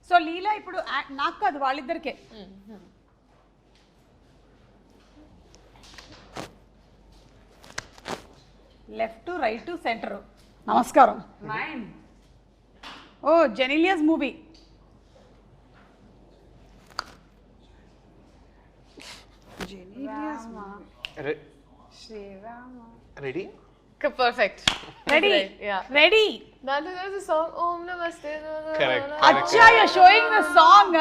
So లీలా ఇప్పుడు నాకు కాదు వాళ్ళిద్దరికే. Left right centre. నమస్కారం. Oh Genelia's movie. Ready Perfect. Ready Yeah. Ready. There's a song Om Namaste. Correct. అచ్చా you are showing the song.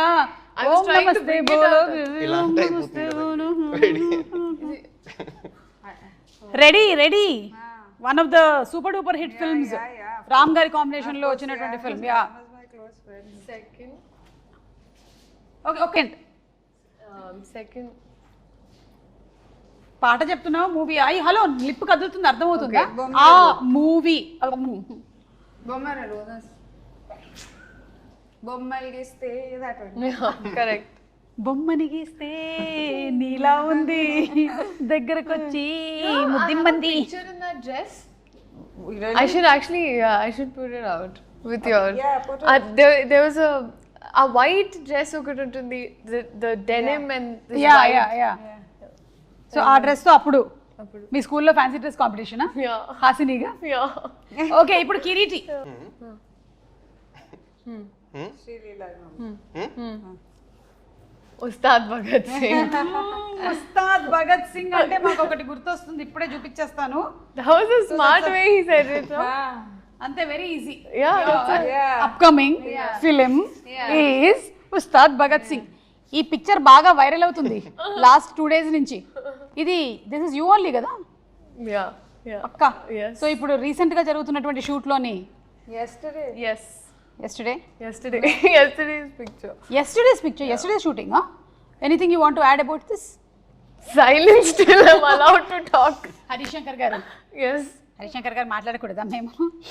I was trying to bring it up. ఇలా అంటే అయిపోతుంది. Ready ready ready one of the super duper hit films. Ram గారి combination లో వచ్చినటువంటి film. Yeah Second. Okay okay. Second. పాట చెప్తున్నావు movie. అయ్యి హలో లిప్ కదులుతుంది అర్థమవుతుందా? ఆ మూవీ బొమ్మలు గీస్తే Correct. బొమ్మని గీస్తే నీలా ఉంది దగ్గరకొచ్చి ముద్దిమ్మంది. Picture in that dress. I should actually, I should put it out with yours. Yeah, put it. There was a white dress ఒకటి ఉంటుంది. The denim and this yeah white. Yeah yeah. So ఆ dress తో అప్పుడు మీ స్కూల్లో fancy dress కాంపిటీషనా? Yeah. హాసినిగా. Yeah. Okay ఇప్పుడు కిరీటి. ఉస్తాద్ భగత్ సింగ్. ఉస్తాద్ భగత్ సింగ్ అంటే మాకు ఒకటి గుర్తొస్తుంది, ఇప్పుడే చూపించేస్తాను. That was a smart way he said it. No? అంతే very easy. Yeah. That's it. Upcoming film is Ustaad Bhagat Singh. ఈ పిక్చర్ బాగా వైరల్ అవుతుంది లాస్ట్ 2 days నుంచి. ఇది దిస్ ఇస్ యూ ఓన్లీ కదా Yeah. Yeah. పక్కా? Yes. సో ఇప్పుడు రీసెంట్ గా జరుగుతున్నటువంటి షూట్ లోని yesterday Yes. Yesterday's picture. yesterday's picture, yesterday's shooting. Anything you want to add about this? Silence till I'm allowed to talk. Harishankar గారు. Yes. Harishankar గారు మాట్లాడకూడదా మేము?